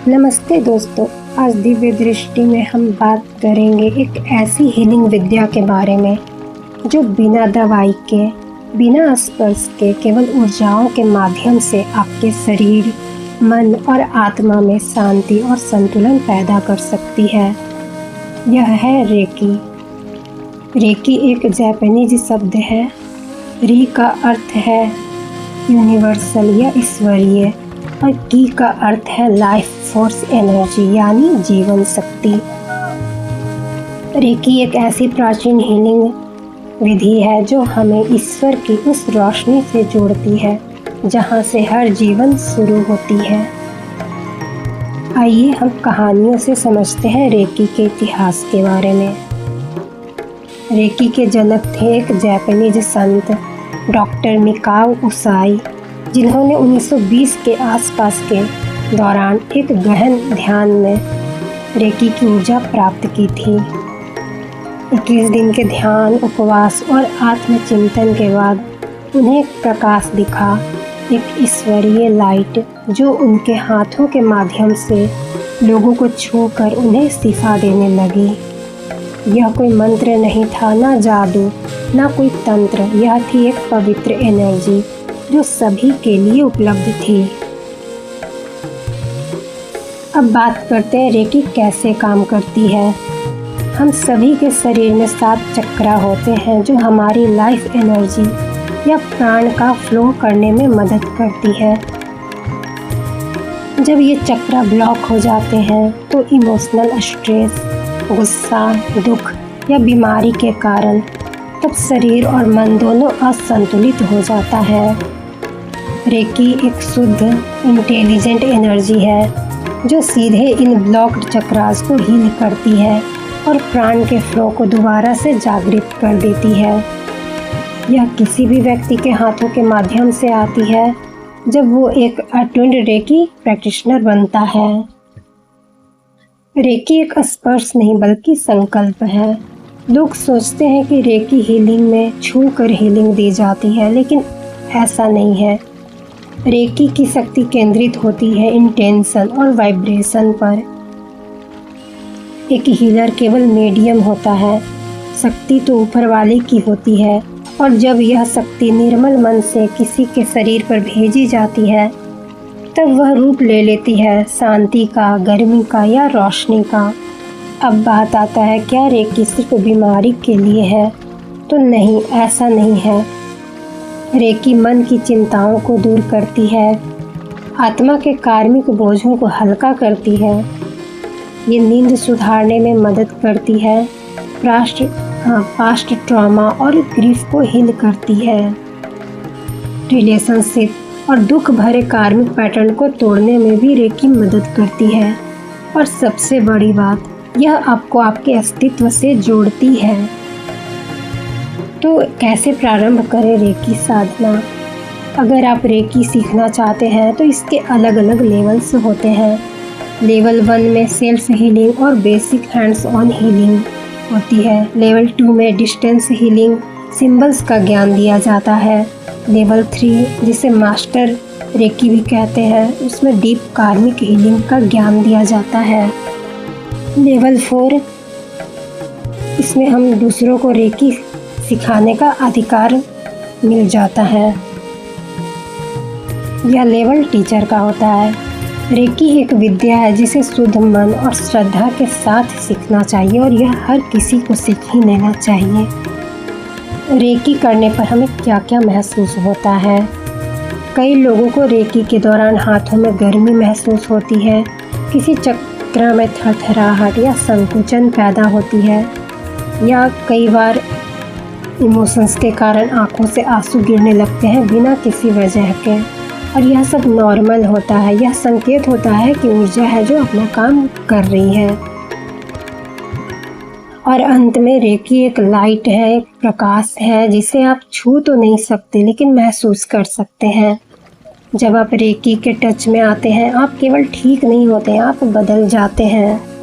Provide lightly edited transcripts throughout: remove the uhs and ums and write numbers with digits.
नमस्ते दोस्तों। आज दिव्य दृष्टि में हम बात करेंगे एक ऐसी हीलिंग विद्या के बारे में जो बिना दवाई के, बिना स्पर्श के, केवल ऊर्जाओं के माध्यम से आपके शरीर, मन और आत्मा में शांति और संतुलन पैदा कर सकती है। यह है रेकी। रेकी एक जापानीज शब्द है। री का अर्थ है यूनिवर्सल या ईश्वरीय और की का अर्थ है लाइफ फोर्स एनर्जी यानी जीवन शक्ति। रेकी एक ऐसी प्राचीन हीलिंग विधि है जो हमें ईश्वर की उस रोशनी से जोड़ती है जहां से हर जीवन शुरू होती है। आइए हम कहानियों से समझते हैं रेकी के इतिहास के बारे में। रेकी के जनक थे एक जापानीज संत डॉक्टर मिकाओ उसाई, जिन्होंने 1920 के आसपास के दौरान एक गहन ध्यान में रेकी की ऊर्जा प्राप्त की थी। 21 दिन के ध्यान, उपवास और आत्मचिंतन के बाद उन्हें एक प्रकाश दिखा, एक ईश्वरीय लाइट जो उनके हाथों के माध्यम से लोगों को छूकर उन्हें शिफा देने लगी। यह कोई मंत्र नहीं था, ना जादू, ना कोई तंत्र। यह थी एक पवित्र एनर्जी जो सभी के लिए उपलब्ध थी। अब बात करते हैं रेकी कैसे काम करती है। हम सभी के शरीर में 7 चक्रा होते हैं जो हमारी लाइफ एनर्जी या प्राण का फ्लो करने में मदद करती है। जब ये चक्रा ब्लॉक हो जाते हैं तो इमोशनल स्ट्रेस, गुस्सा, दुख या बीमारी के कारण तब शरीर और मन दोनों असंतुलित हो जाता है। रेकी एक शुद्ध, इंटेलिजेंट एनर्जी है जो सीधे इन ब्लॉक्ड चक्रास को हील करती है और प्राण के फ्लो को दोबारा से जागृत कर देती है। यह किसी भी व्यक्ति के हाथों के माध्यम से आती है जब वो एक अट्यून्ड रेकी प्रैक्टिशनर बनता है। रेकी एक स्पर्श नहीं बल्कि संकल्प है। लोग सोचते हैं कि रेकी हीलिंग में छू कर हीलिंग दी जाती है, लेकिन ऐसा नहीं है। रेकी की शक्ति केंद्रित होती है इंटेंशन और वाइब्रेशन पर। एक हीलर केवल मीडियम होता है, शक्ति तो ऊपर वाले की होती है, और जब यह शक्ति निर्मल मन से किसी के शरीर पर भेजी जाती है तब वह रूप ले लेती है शांति का, गर्मी का या रोशनी का। अब बात आता है, क्या रेकी सिर्फ बीमारी के लिए है? तो नहीं, ऐसा नहीं है। रेकी मन की चिंताओं को दूर करती है, आत्मा के कार्मिक बोझों को हल्का करती है, ये नींद सुधारने में मदद करती है, पास्ट ट्रॉमा और ग्रीफ को हील करती है, रिलेशनशिप और दुख भरे कार्मिक पैटर्न को तोड़ने में भी रेकी मदद करती है, और सबसे बड़ी बात, यह आपको आपके अस्तित्व से जोड़ती है। तो कैसे प्रारंभ करें रेकी साधना? अगर आप रेकी सीखना चाहते हैं तो इसके अलग अलग लेवल्स होते हैं। लेवल 1 में सेल्फ हीलिंग और बेसिक हैंड्स ऑन हीलिंग होती है। लेवल 2 में डिस्टेंस हीलिंग, सिंबल्स का ज्ञान दिया जाता है। लेवल 3 जिसे मास्टर रेकी भी कहते हैं, उसमें डीप कार्मिक हीलिंग का ज्ञान दिया जाता है। लेवल 4 इसमें हम दूसरों को रेकी सिखाने का अधिकार मिल जाता है। यह लेवल टीचर का होता है। रेकी एक विद्या है जिसे शुद्ध मन और श्रद्धा के साथ सीखना चाहिए, और यह हर किसी को सीख ही लेना चाहिए। रेकी करने पर हमें क्या क्या महसूस होता है? कई लोगों को रेकी के दौरान हाथों में गर्मी महसूस होती है, किसी चक्र में थरथराहट या संकुचन पैदा होती है, या कई बार इमोशंस के कारण आंखों से आंसू गिरने लगते हैं बिना किसी वजह के, और यह सब नॉर्मल होता है। यह संकेत होता है कि ऊर्जा है जो अपना काम कर रही है। और अंत में रेकी एक लाइट है, एक प्रकाश है जिसे आप छू तो नहीं सकते लेकिन महसूस कर सकते हैं। जब आप रेकी के टच में आते हैं, आप केवल ठीक नहीं होते हैं, आप बदल जाते हैं।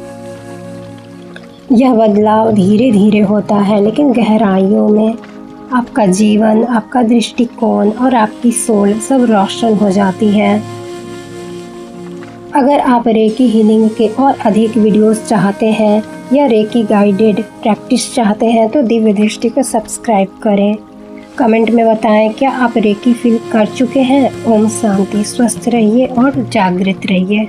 यह बदलाव धीरे धीरे होता है, लेकिन गहराइयों में आपका जीवन, आपका दृष्टिकोण और आपकी सोल सब रोशन हो जाती है। अगर आप रेकी हीलिंग के और अधिक वीडियोस चाहते हैं या रेकी गाइडेड प्रैक्टिस चाहते हैं तो दिव्य दृष्टि को सब्सक्राइब करें। कमेंट में बताएं क्या आप रेकी फील कर चुके हैं। ओम शांति। स्वस्थ रहिए और जागृत रहिए।